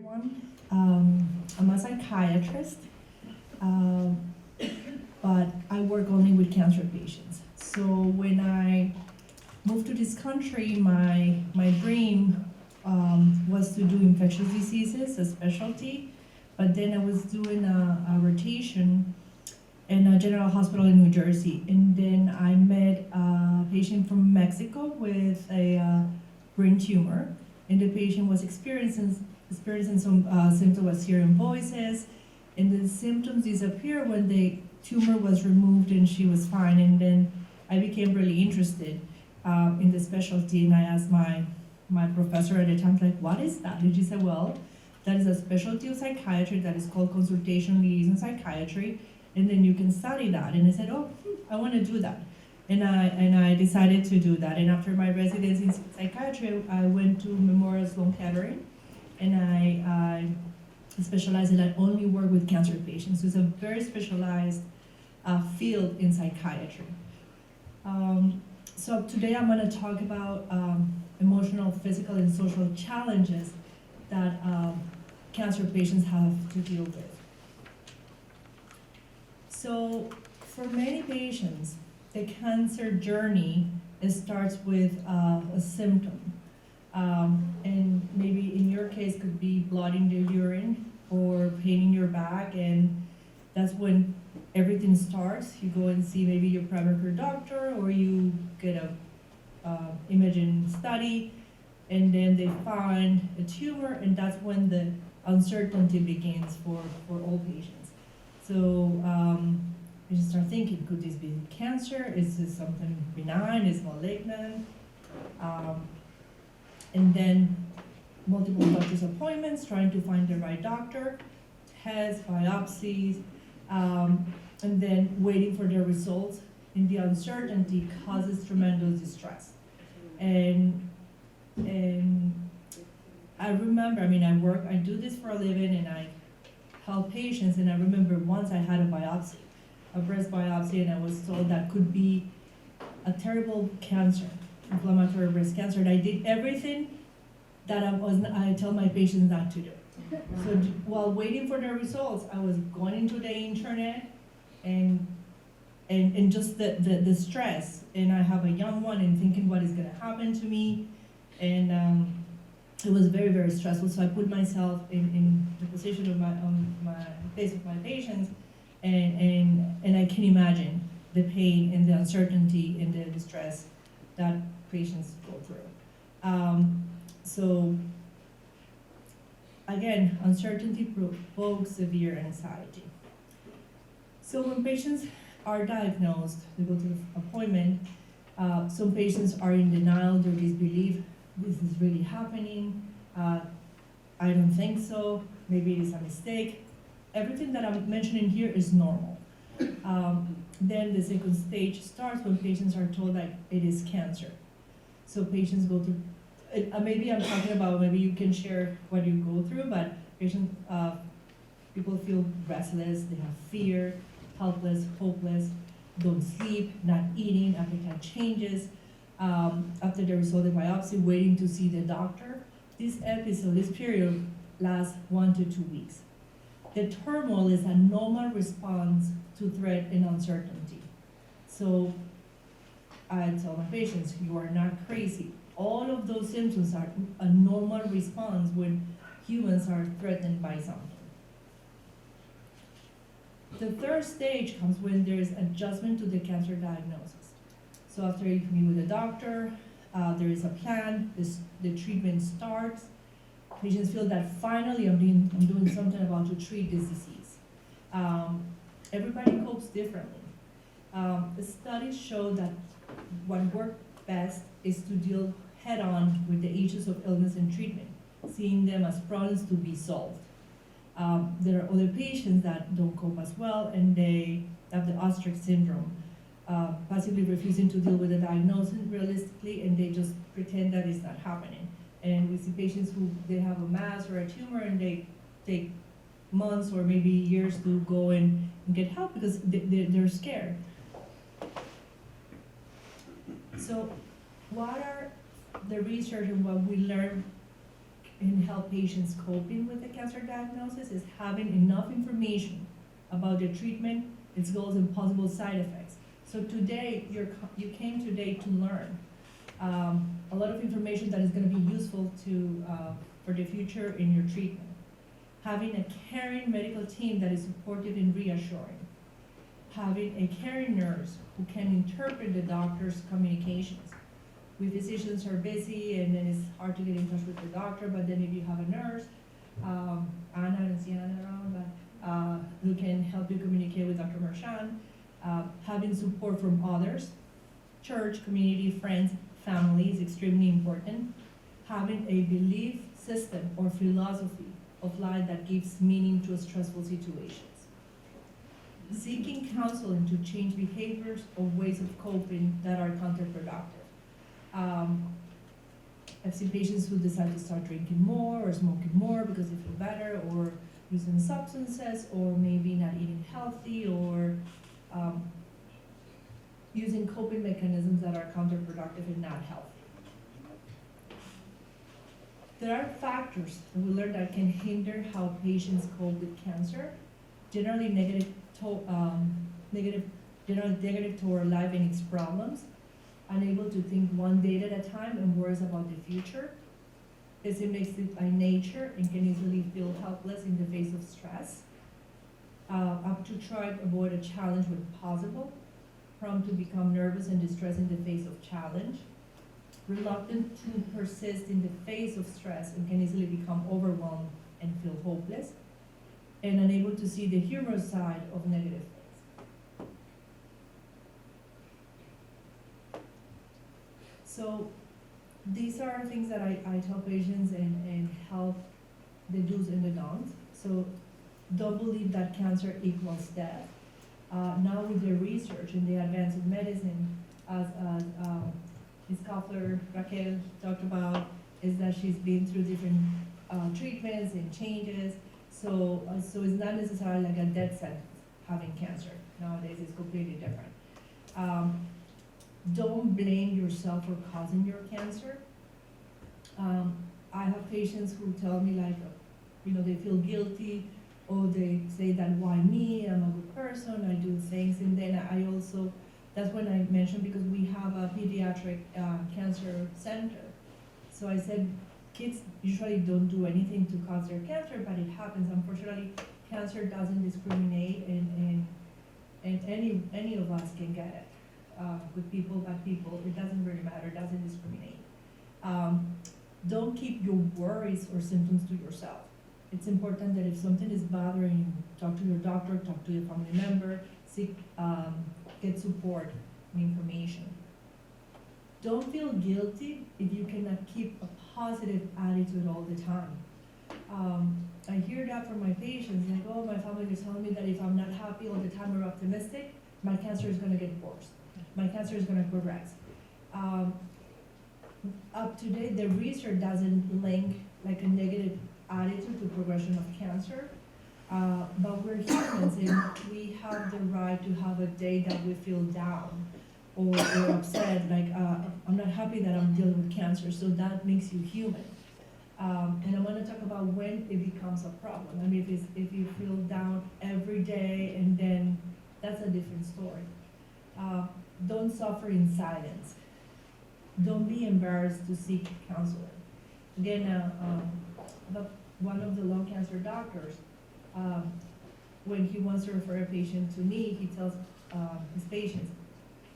everyone. I'm a psychiatrist, but I work only with cancer patients. So when I moved to this country, my dream was to do infectious diseases, a specialty, but then I was doing a rotation in a general hospital in New Jersey, and then I met a patient from Mexico with a brain tumor, and the patient was experiencing some symptoms of hearing voices, and the symptoms disappeared when the tumor was removed and she was fine. And then I became really interested in the specialty, and I asked my professor at the time, like, what is that? And she said, well, that is a specialty of psychiatry that is called consultation liaison psychiatry, and then you can study that. And I said, oh, I want to do that. And I decided to do that. And after my residency in psychiatry, I went to Memorial Sloan Kettering, and I specialized in, I only work with cancer patients. So it's a very specialized field in psychiatry. So today I'm going to talk about emotional, physical, and social challenges that cancer patients have to deal with. So for many patients, the cancer journey, it starts with a symptom. And maybe in your case could be blood in the urine or pain in your back, and that's when everything starts. You go and see maybe your primary care doctor, or you get a imaging study, and then they find a tumor, and that's when the uncertainty begins for all patients. So you just start thinking, could this be cancer? Is this something benign? Is malignant? And then multiple doctor's appointments, trying to find the right doctor, tests, biopsies, and then waiting for the results. And the uncertainty causes tremendous distress. And I remember, I do this for a living, and I help patients, and I remember once I had a biopsy, a breast biopsy, and I was told that could be a terrible cancer, inflammatory breast cancer, and I did everything that I tell my patients not to do. So while waiting for the results, I was going into the internet and just the stress, and I have a young one and thinking what is going to happen to me, and it was very, very stressful. So I put myself in the position of my face of my patients, and I can imagine the pain and the uncertainty and the distress that patients go through. So again, uncertainty provokes severe anxiety. So when patients are diagnosed, they go to the appointment, some patients are in denial, they disbelief, this is really happening, I don't think so, maybe it is a mistake. Everything that I'm mentioning here is normal. Then the second stage starts when patients are told that it is cancer. So patients go through, maybe I'm talking about, maybe you can share what you go through, but people feel restless, they have fear, helpless, hopeless, don't sleep, not eating, appetite changes. After the result of the biopsy, waiting to see the doctor. This period lasts 1 to 2 weeks. The turmoil is a normal response to threat and uncertainty. So I tell my patients, you are not crazy. All of those symptoms are a normal response when humans are threatened by something. The third stage comes when there is adjustment to the cancer diagnosis. So after you meet with the doctor, there is a plan, the treatment starts. Patients feel that finally I'm doing something about to treat this disease. Everybody copes differently. The studies show that what works best is to deal head-on with the issues of illness and treatment, seeing them as problems to be solved. There are other patients that don't cope as well, and they have the ostrich syndrome, possibly refusing to deal with the diagnosis realistically, and they just pretend that it's not happening. And we see patients who they have a mass or a tumor, and they take months or maybe years to go and get help because they're scared. So what are the research and what we learn and help patients coping with the cancer diagnosis is having enough information about the treatment, its goals, and possible side effects. So today, you came today to learn a lot of information that is going to be useful for the future in your treatment. Having a caring medical team that is supportive and reassuring. Having a caring nurse who can interpret the doctor's communications. We physicians are busy and then it's hard to get in touch with the doctor, but then if you have a nurse, Anna and Sienna around, who can help you communicate with Dr. Marchand, having support from others, church, community, friends, family is extremely important. Having a belief system or philosophy of life that gives meaning to stressful situations. Seeking counseling to change behaviors or ways of coping that are counterproductive. I've seen patients who decide to start drinking more or smoking more because they feel better, or using substances, or maybe not eating healthy, or using coping mechanisms that are counterproductive and not healthy. There are factors that we learned that can hinder how patients cope with cancer, generally negative toward life and its problems, unable to think one day at a time and worries about the future, pessimistic by nature and can easily feel helpless in the face of stress, up to try to avoid a challenge when possible, prone to become nervous and distressed in the face of challenge, reluctant to persist in the face of stress and can easily become overwhelmed and feel hopeless, and unable to see the humorous side of negative things. So these are things that I tell patients and help the do's and the don'ts. So don't believe that cancer equals death. Now with the research and the advance of medicine, as Ms. Koffler, Raquel talked about, is that she's been through different treatments and changes. So it's not necessarily like a death sentence, having cancer. Nowadays it's completely different. Don't blame yourself for causing your cancer. I have patients who tell me they feel guilty, or they say that why me, I'm a good person, I do things, and then I also, that's when I mentioned, because we have a pediatric cancer center. So I said, kids usually don't do anything to cause their cancer, but it happens. Unfortunately, cancer doesn't discriminate, and any of us can get it. Good people, bad people, it doesn't really matter, it doesn't discriminate. Don't keep your worries or symptoms to yourself. It's important that if something is bothering you, talk to your doctor, talk to your family member, seek, get support and information. Don't feel guilty if you cannot keep a positive attitude all the time. I hear that from my patients, like, oh, my family is telling me that if I'm not happy all the time or optimistic, my cancer is gonna get worse. My cancer is gonna progress. Up to date, the research doesn't link like a negative attitude to progression of cancer, but we're humans and we have the right to have a day that we feel down or upset, like I'm not happy that I'm dealing with cancer, so that makes you human. And I want to talk about when it becomes a problem. I mean, if you feel down every day, and then that's a different story. Don't suffer in silence. Don't be embarrassed to seek counseling. Again, one of the lung cancer doctors, when he wants to refer a patient to me, he tells his patients,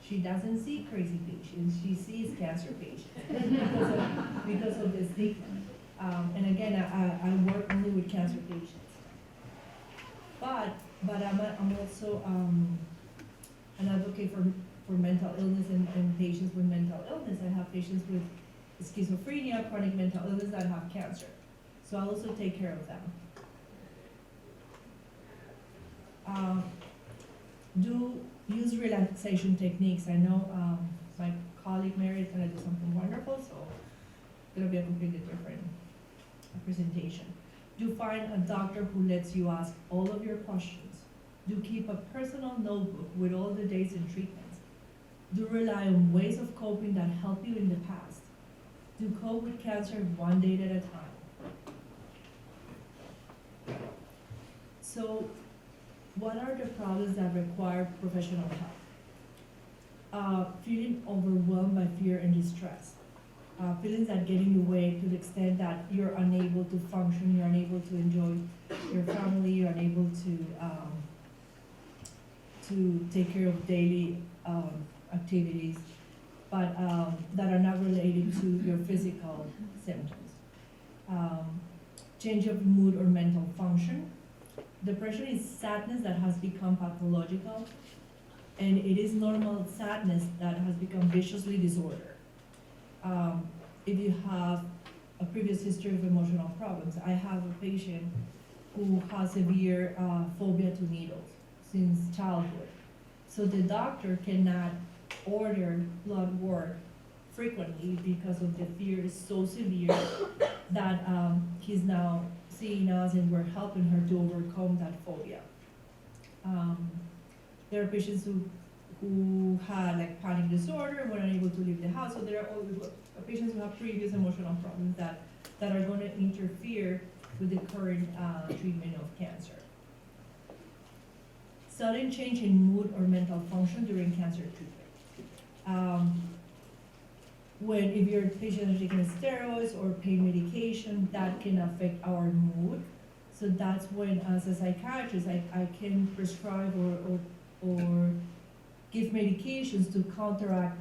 she doesn't see crazy patients, she sees cancer patients because of the stigma. And again, I work only with cancer patients. But I'm also an advocate for mental illness and patients with mental illness. I have patients with schizophrenia, chronic mental illness that have cancer. So I also take care of them. Do use relaxation techniques. I know my colleague Mary is going to do something wonderful, so it's going to be a completely different presentation. Do find a doctor who lets you ask all of your questions. Do keep a personal notebook with all the dates and treatments. Do rely on ways of coping that help you in the past. Do cope with cancer one day at a time. So what are the problems that require professional help? Feeling overwhelmed by fear and distress. Feelings that get in the way to the extent that you're unable to function, you're unable to enjoy your family, you're unable to take care of daily activities, but that are not related to your physical symptoms. Change of mood or mental function. Depression is sadness that has become pathological, and it is normal sadness that has become viciously disordered. If you have a previous history of emotional problems, I have a patient who has severe phobia to needles since childhood. So the doctor cannot order blood work frequently because of the fear is so severe that he's now seeing us and we're helping her to overcome that phobia. There are patients who had like panic disorder, were unable to leave the house. So there are patients who have previous emotional problems that are going to interfere with the current treatment of cancer. Sudden change in mood or mental function during cancer treatment. If your patient is taking steroids or pain medication, that can affect our mood. So that's when, as a psychiatrist, I can prescribe or give medications to counteract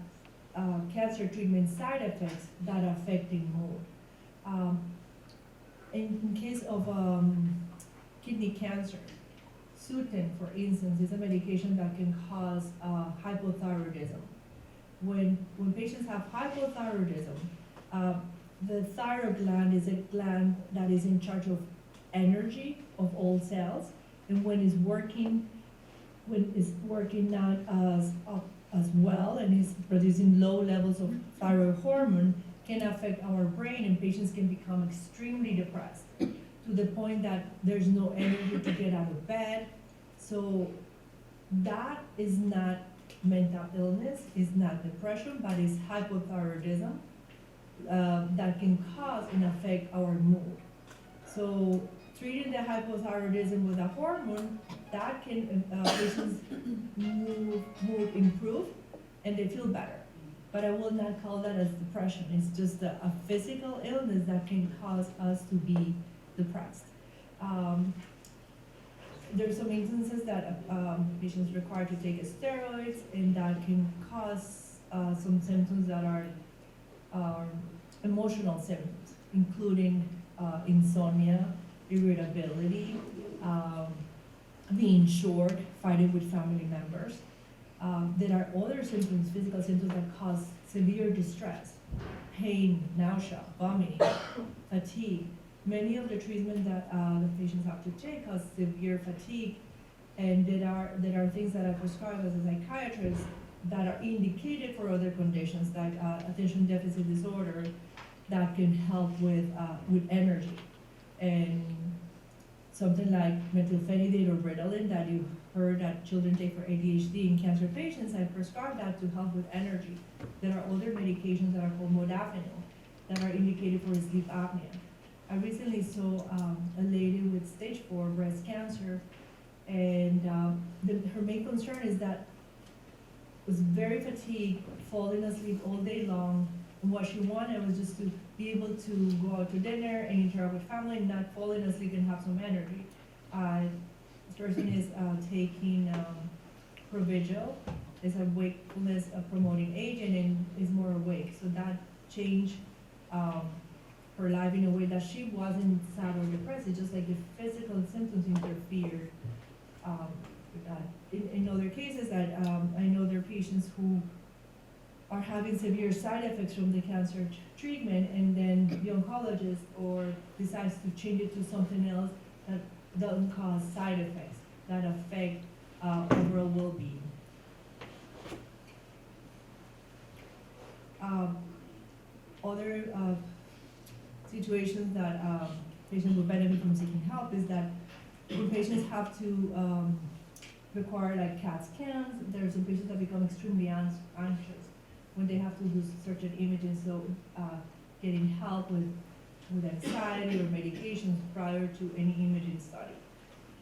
cancer treatment side effects that affect the mood. In case of kidney cancer, Sutin, for instance, is a medication that can cause hypothyroidism. When patients have hypothyroidism, the thyroid gland is a gland that is in charge of energy of all cells, and when it's working not as well and is producing low levels of thyroid hormone, can affect our brain, and patients can become extremely depressed to the point that there's no energy to get out of bed. So that is not mental illness, is not depression, but is hypothyroidism that can cause and affect our mood. So treating the hypothyroidism with a hormone, that can patients mood improve and they feel better. But I will not call that as depression. It's just a physical illness that can cause us to be depressed. There's some instances that patients require to take steroids, and that can cause some symptoms that are emotional symptoms, including insomnia, irritability, being short, fighting with family members. There are other symptoms, physical symptoms that cause severe distress, pain, nausea, vomiting, fatigue. Many of the treatments that the patients have to take cause severe fatigue, and there are things that I prescribe as a psychiatrist that are indicated for other conditions like attention deficit disorder that can help with energy. And something like methylphenidate or Ritalin that you heard that children take for ADHD in cancer patients, I prescribe that to help with energy. There are other medications that are called modafinil that are indicated for sleep apnea. I recently saw a lady with stage 4 breast cancer, and her main concern is that was very fatigued, falling asleep all day long, and what she wanted was just to be able to go out to dinner and interact with family and not falling asleep and have some energy. This person is taking Provigil. It's a wakefulness promoting agent and is more awake. So that changed her life in a way that she wasn't sad or depressed. It's just like the physical symptoms interfered with that. In other cases that I know there are patients who are having severe side effects from the cancer treatment, and then the oncologist or decides to change it to something else that doesn't cause side effects that affect overall well-being. Other situations that patients will benefit from seeking help is that when patients have to require like CAT scans, there are some patients that become extremely anxious when they have to do certain images, so getting help with anxiety or medications prior to any imaging study.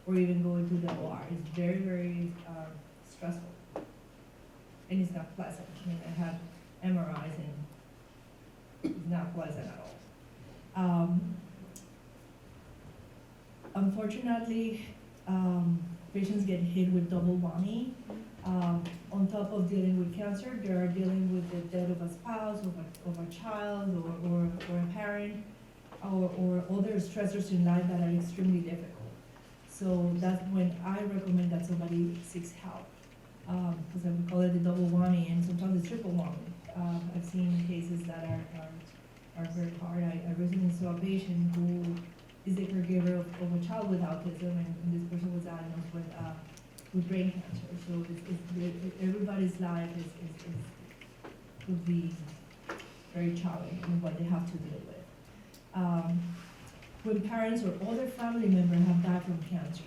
or even going to the OR. It's very, very stressful, and it's not pleasant. I mean, I have MRIs, and it's not pleasant at all. Unfortunately, patients get hit with double whammy. On top of dealing with cancer, they are dealing with the death of a spouse, of a child, or a parent, or other stressors in life that are extremely difficult. So that's when I recommend that somebody seeks help, because I would call it the double whammy, and sometimes it's triple whammy. I've seen cases that are very hard. I recently saw a patient who is the caregiver of a child with autism, and this person was diagnosed with brain cancer. So everybody's life could be very challenging in what they have to deal with. When parents or other family members have died from cancer,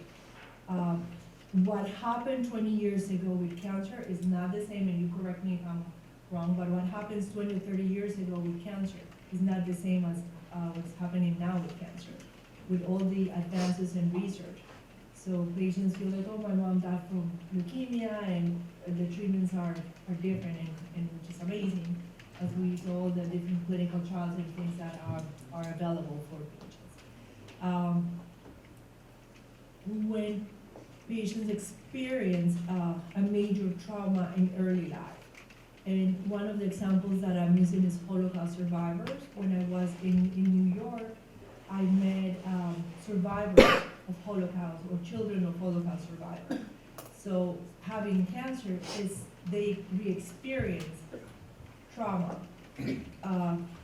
what happened 20 years ago with cancer is not the same, and you correct me if I'm wrong, but what happens 20 or 30 years ago with cancer is not the same as what's happening now with cancer, with all the advances in research. So patients feel like, oh, my mom died from leukemia, and the treatments are different, and which is amazing, as we saw the different clinical trials and things that are available for patients. When patients experience a major trauma in early life, and one of the examples that I'm using is Holocaust survivors. When I was in New York, I met survivors of Holocaust, or children of Holocaust survivors. So having cancer is they re-experience trauma,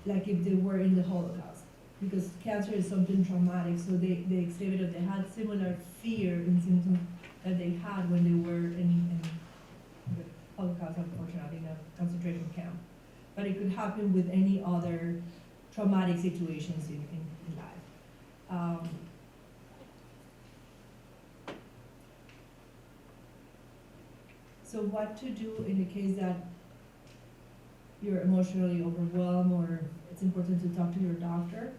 like if they were in the Holocaust, because cancer is something traumatic. So they exhibited, they had similar fear and symptoms that they had when they were in the Holocaust, unfortunately, in a concentration camp. But it could happen with any other traumatic situations in life. So what to do in the case that you're emotionally overwhelmed, or it's important to talk to your doctor.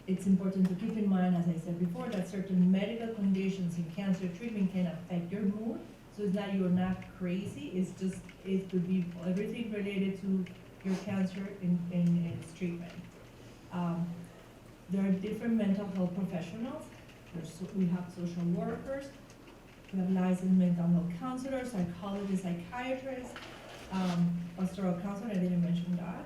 It's important to keep in mind, as I said before, that certain medical conditions in cancer treatment can affect your mood. So it's not you're not crazy, it's just, it could be everything related to your cancer and its treatment. There are different mental health professionals. We have social workers, we have licensed mental health counselors, psychologists, psychiatrists, pastoral counselor, I didn't mention that.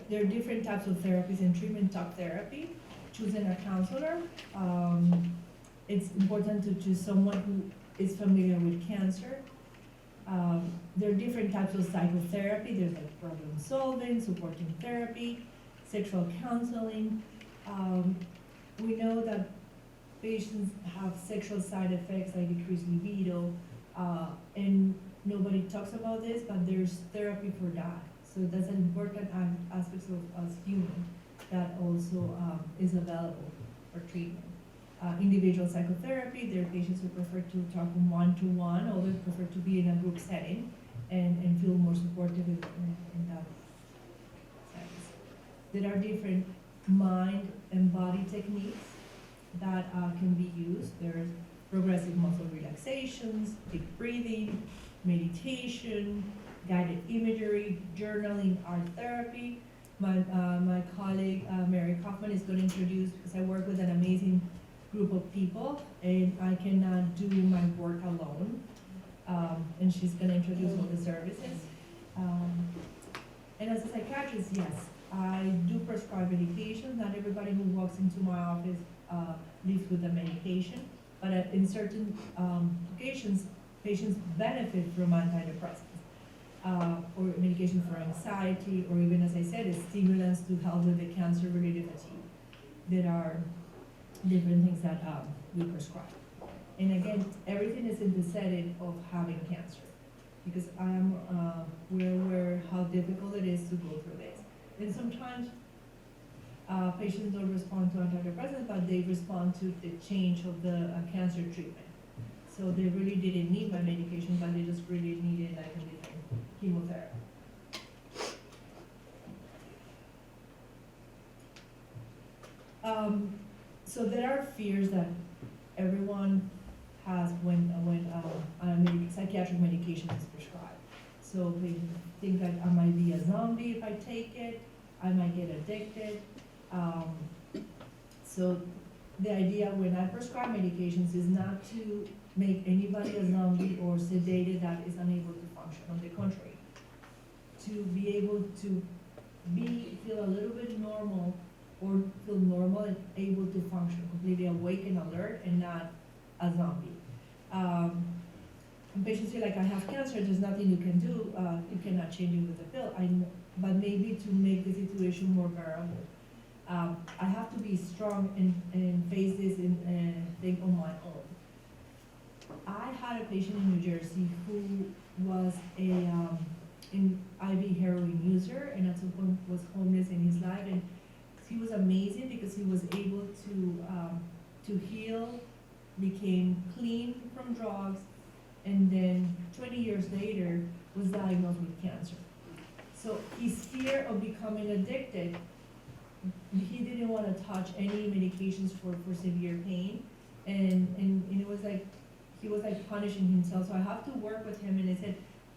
There are different types of therapies and treatment. Talk therapy, choosing a counselor. It's important to choose someone who is familiar with cancer. There are different types of psychotherapy. There's like problem solving, supporting therapy, sexual counseling. We know that patients have sexual side effects like decreased libido, and nobody talks about this, but there's therapy for that. So that's an important aspect of us human that also is available for treatment. Individual psychotherapy, there are patients who prefer to talk one-to-one, others prefer to be in a group setting and feel more supportive in that sense. There are different mind and body techniques that can be used. There's progressive muscle relaxations, deep breathing, meditation, guided imagery, journaling, art therapy. My colleague Mary Kaufman is going to introduce, because I work with an amazing group of people and I cannot do my work alone, and she's going to introduce all the services. And as a psychiatrist, yes, I do prescribe medication. Not everybody who walks into my office leaves with a medication, but in certain occasions, patients benefit from antidepressants. Or medication for anxiety, or even, as I said, stimulants to help with the cancer-related fatigue. There are different things that we prescribe. And again, everything is in the setting of having cancer, because I am we're aware how difficult it is to go through this. And sometimes patients don't respond to antidepressants, but they respond to the change of the cancer treatment. So they really didn't need my medication, but they just really needed like a different chemotherapy. So there are fears that everyone has when psychiatric medication is prescribed. So they think that I might be a zombie if I take it, I might get addicted. So the idea when I prescribe medications is not to make anybody a zombie or sedated that is unable to function. On the contrary, to be able to feel a little bit normal or feel normal and able to function, completely awake and alert and not a zombie. When patients feel like I have cancer, there's nothing you can do, you cannot change it with a pill. But maybe to make the situation more bearable. I have to be strong and face this and think on my own. I had a patient in New Jersey who was an IV heroin user and at some point was homeless in his life, and he was amazing because he was able to heal, became clean from drugs, and then 20 years later was diagnosed with cancer. So his fear of becoming addicted, he didn't want to touch any medications for severe pain, and it was like, he was like punishing himself. So I have to work with him, and I said,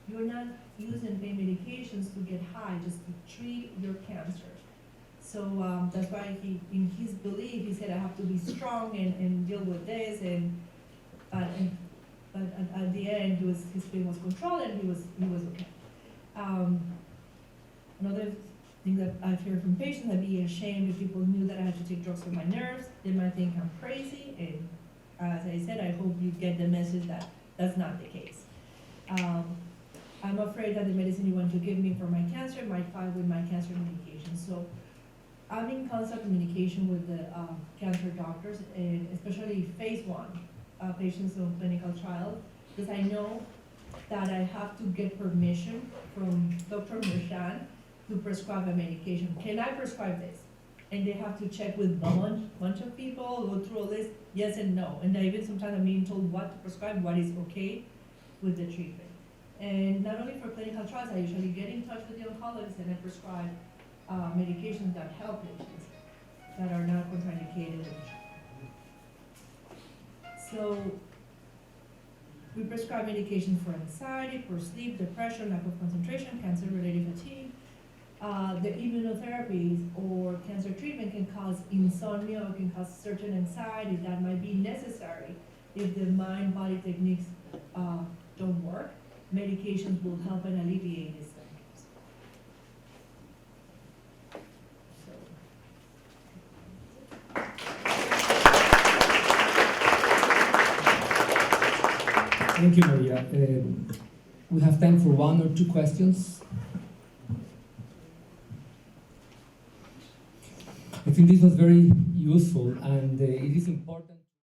you're not using pain medications to get high, just to treat your cancer. So that's why in his belief, he said, I have to be strong and deal with this, but at the end, his pain was controlled and he was okay. Another thing that I've heard from patients, I'd be ashamed if people knew that I had to take drugs for my nerves. They might think I'm crazy, and as I said, I hope you get the message that that's not the case. I'm afraid that the medicine you want to give me for my cancer might fight with my cancer medication. So I'm in constant communication with the cancer doctors, and especially phase 1 patients on clinical trials, because I know that I have to get permission from Dr. Merchan to prescribe a medication. Can I prescribe this? And they have to check with a bunch of people, go through a list, yes and no. And even sometimes I'm being told what to prescribe, what is okay with the treatment. And not only for clinical trials, I usually get in touch with the oncologist and I prescribe medications that help patients that are not contraindicated. So we prescribe medication for anxiety, for sleep, depression, lack of concentration, cancer-related fatigue. The immunotherapies or cancer treatment can cause insomnia or can cause certain anxiety that might be necessary if the mind-body techniques don't work. Medications will help and alleviate these symptoms. Thank you, Maria. We have time for 1 or 2 questions. I think this was very useful, and it is important.